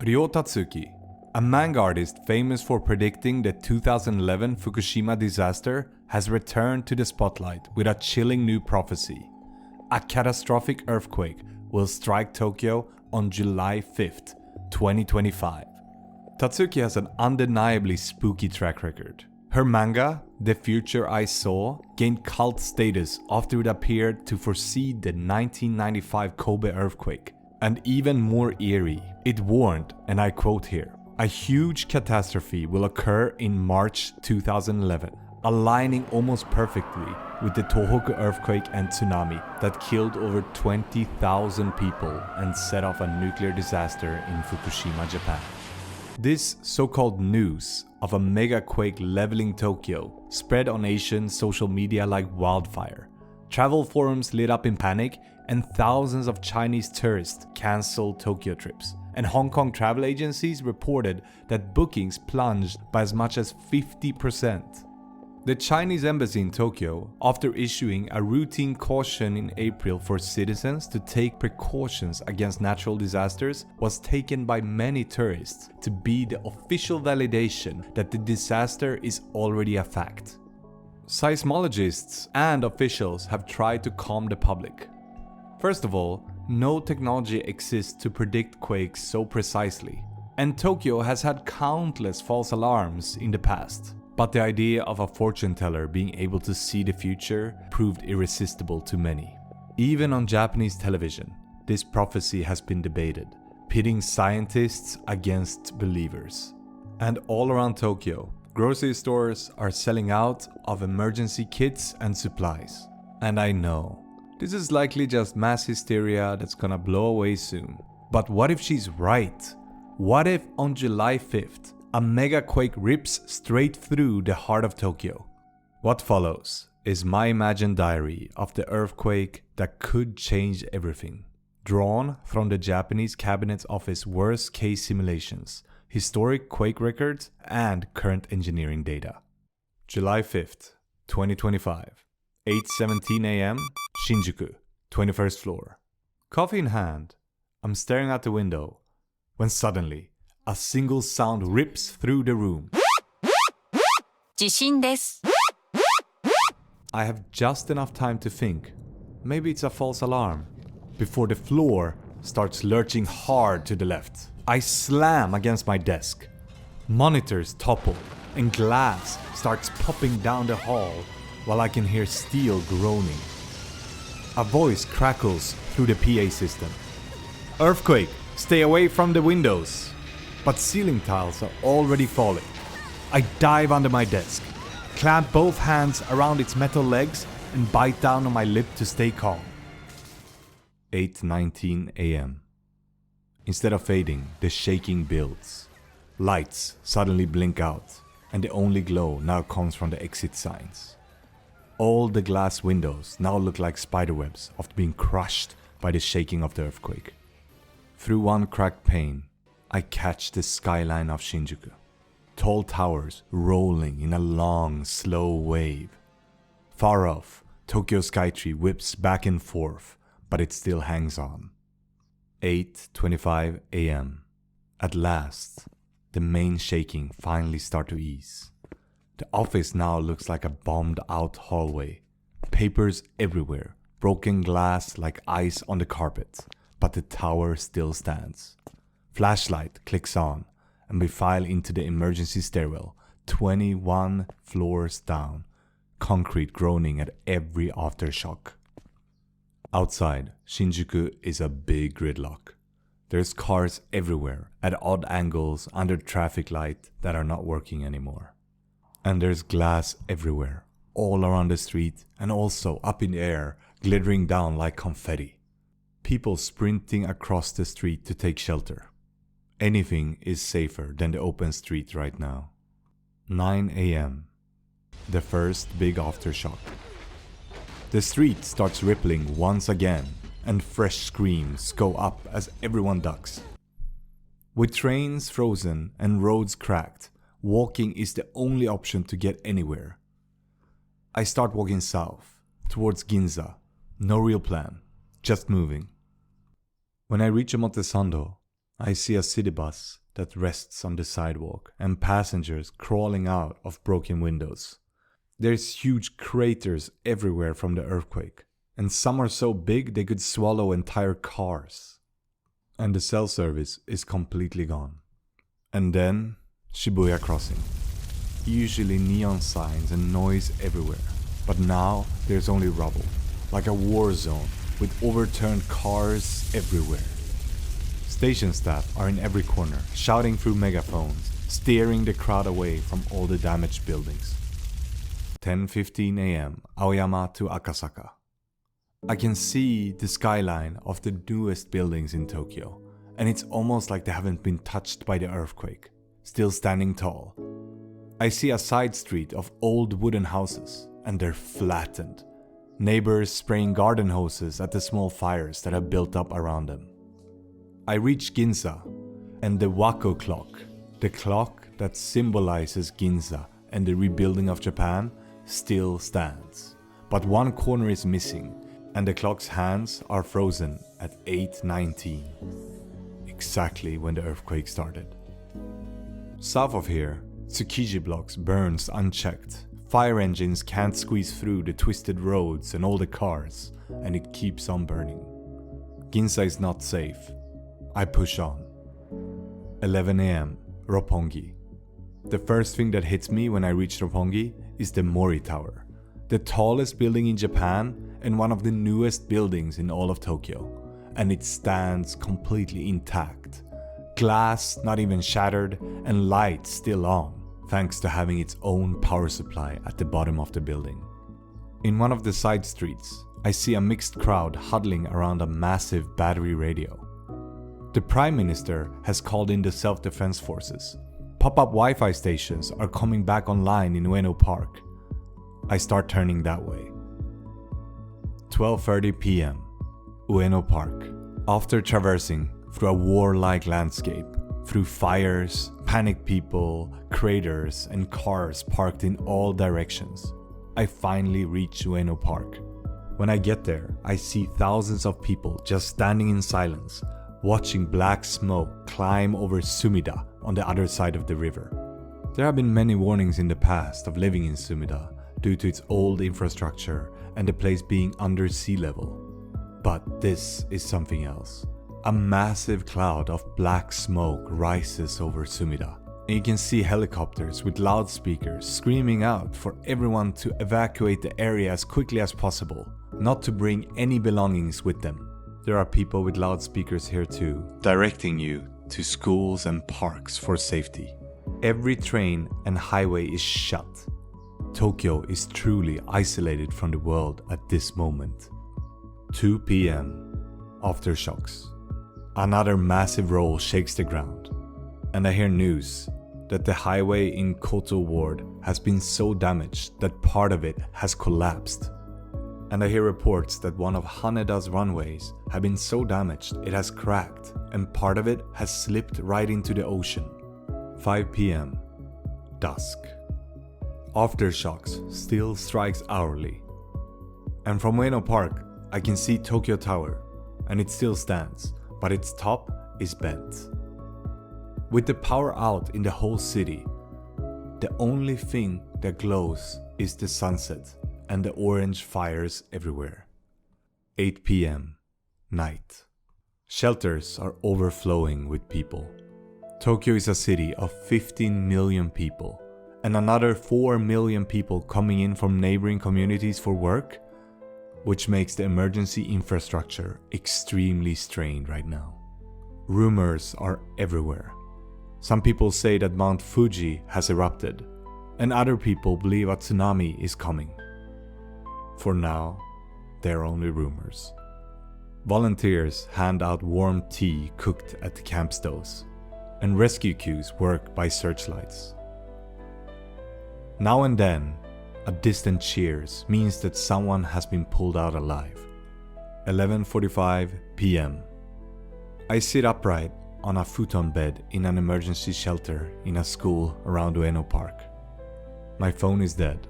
Ryo Tatsuki, a manga artist famous for predicting the 2011 Fukushima disaster, has returned to the spotlight with a chilling new prophecy. A catastrophic earthquake will strike Tokyo on July 5th, 2025. Tatsuki has an undeniably spooky track record. Her manga, The Future I Saw, gained cult status after it appeared to foresee the 1995 Kobe earthquake. And even more eerie, it warned, and I quote here, "A huge catastrophe will occur in March 2011, aligning almost perfectly with the Tohoku earthquake and tsunami that killed over 20,000 people and set off a nuclear disaster in Fukushima, Japan." This so-called news of a mega-quake leveling Tokyo spread on Asian social media like wildfire. Travel forums lit up in panic, and thousands of Chinese tourists cancelled Tokyo trips. And Hong Kong travel agencies reported that bookings plunged by as much as 50%. The Chinese embassy in Tokyo, after issuing a routine caution in April for citizens to take precautions against natural disasters, was taken by many tourists to be the official validation that the disaster is already a fact. Seismologists and officials have tried to calm the public. First of all, no technology exists to predict quakes so precisely, and Tokyo has had countless false alarms in the past. But the idea of a fortune teller being able to see the future proved irresistible to many. Even on Japanese television, this prophecy has been debated, pitting scientists against believers. And all around Tokyo, grocery stores are selling out of emergency kits and supplies. And I know, this is likely just mass hysteria that's gonna blow away soon. But what if she's right? What if on July 5th, a mega quake rips straight through the heart of Tokyo? What follows is my imagined diary of the earthquake that could change everything, drawn from the Japanese Cabinet Office worst case simulations, historic quake records, and current engineering data. July 5th, 2025, 8:17 a.m., Shinjuku, 21st floor. Coffee in hand, I'm staring out the window when suddenly a single sound rips through the room. 地震です。 I have just enough time to think, maybe it's a false alarm, before the floor starts lurching hard to the left. I slam against my desk. Monitors topple and glass starts popping down the hall while I can hear steel groaning. A voice crackles through the PA system. "Earthquake, stay away from the windows." But ceiling tiles are already falling. I dive under my desk, clamp both hands around its metal legs, and bite down on my lip to stay calm. 8:19 a.m. Instead of fading, the shaking builds. Lights suddenly blink out, and the only glow now comes from the exit signs. All the glass windows now look like spiderwebs after being crushed by the shaking of the earthquake. Through one cracked pane, I catch the skyline of Shinjuku. Tall towers rolling in a long, slow wave. Far off, Tokyo Skytree whips back and forth, but it still hangs on. 8:25 a.m. At last, the main shaking finally starts to ease. The office now looks like a bombed-out hallway. Papers everywhere, broken glass like ice on the carpet, but the tower still stands. Flashlight clicks on, and we file into the emergency stairwell, 21 floors down, concrete groaning at every aftershock. Outside, Shinjuku is a big gridlock. There's cars everywhere, at odd angles under traffic light that are not working anymore. And there's glass everywhere, all around the street and also up in the air, glittering down like confetti. People sprinting across the street to take shelter. Anything is safer than the open street right now. 9 a.m. The first big aftershock. The street starts rippling once again, and fresh screams go up as everyone ducks. With trains frozen and roads cracked, walking is the only option to get anywhere. I start walking south, towards Ginza. No real plan, just moving. When I reach Omotesando, I see a city bus that rests on the sidewalk and passengers crawling out of broken windows. There's huge craters everywhere from the earthquake, and some are so big they could swallow entire cars. And the cell service is completely gone. And then, Shibuya Crossing. Usually neon signs and noise everywhere, but now there's only rubble, like a war zone with overturned cars everywhere. Station staff are in every corner, shouting through megaphones, steering the crowd away from all the damaged buildings. 10:15 a.m. Aoyama to Akasaka. I can see the skyline of the newest buildings in Tokyo, and it's almost like they haven't been touched by the earthquake, still standing tall. I see a side street of old wooden houses, and they're flattened. Neighbors spraying garden hoses at the small fires that have built up around them. I reach Ginza, and the Wako clock, the clock that symbolizes Ginza and the rebuilding of Japan, still stands. But one corner is missing, and the clock's hands are frozen at 8:19, exactly when the earthquake started. South of here, Tsukiji blocks burns unchecked. Fire engines can't squeeze through the twisted roads and all the cars, and it keeps on burning. Ginza is not safe. I push on. 11 a.m. Roppongi. The first thing that hits me when I reach Roppongi is the Mori Tower, the tallest building in Japan and one of the newest buildings in all of Tokyo, and it stands completely intact. Glass not even shattered and lights still on, thanks to having its own power supply at the bottom of the building. In one of the side streets, I see a mixed crowd huddling around a massive battery radio. The Prime Minister has called in the self-defense forces. Pop-up Wi-Fi stations are coming back online in Ueno Park. I start turning that way. 12:30 p.m. Ueno Park. After traversing through a warlike landscape, through fires, panicked people, craters, and cars parked in all directions, I finally reach Ueno Park. When I get there, I see thousands of people just standing in silence, watching black smoke climb over Sumida on the other side of the river. There have been many warnings in the past of living in Sumida due to its old infrastructure and the place being under sea level. But this is something else. A massive cloud of black smoke rises over Sumida, and you can see helicopters with loudspeakers screaming out for everyone to evacuate the area as quickly as possible, not to bring any belongings with them. There are people with loudspeakers here too, directing you to schools and parks for safety. Every train and highway is shut. Tokyo is truly isolated from the world at this moment. 2 p.m. Aftershocks. Another massive roll shakes the ground, and I hear news that the highway in Koto Ward has been so damaged that part of it has collapsed. And I hear reports that one of Haneda's runways have been so damaged it has cracked, and part of it has slipped right into the ocean. 5 p.m. Dusk. Aftershocks still strikes hourly. And from Ueno Park, I can see Tokyo Tower, and it still stands, but its top is bent. With the power out in the whole city, the only thing that glows is the sunset and the orange fires everywhere. 8 p.m. Night. Shelters are overflowing with people. Tokyo is a city of 15 million people, and another 4 million people coming in from neighboring communities for work, which makes the emergency infrastructure extremely strained right now. Rumors are everywhere. Some people say that Mount Fuji has erupted, and other people believe a tsunami is coming. For now, they're only rumors. Volunteers hand out warm tea cooked at the camp stoves, and rescue queues work by searchlights. Now and then, a distant cheers means that someone has been pulled out alive. 11:45 p.m. I sit upright on a futon bed in an emergency shelter in a school around Ueno Park. My phone is dead,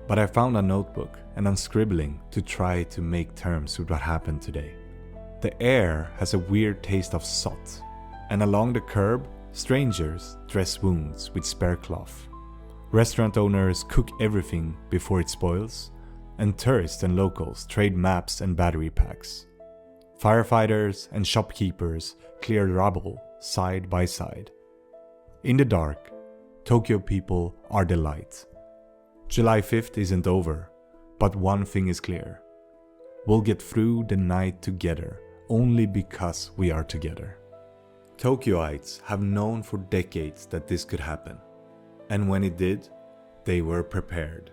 but I found a notebook and I'm scribbling to try to make terms with what happened today. The air has a weird taste of salt, And along the curb, strangers dress wounds with spare cloth. Restaurant owners cook everything before it spoils, and tourists and locals trade maps and battery packs. Firefighters and shopkeepers clear rubble side by side. In the dark, Tokyo people are the light. July 5th isn't over, but one thing is clear. We'll get through the night together only because we are together. Tokyoites have known for decades that this could happen, and when it did, they were prepared.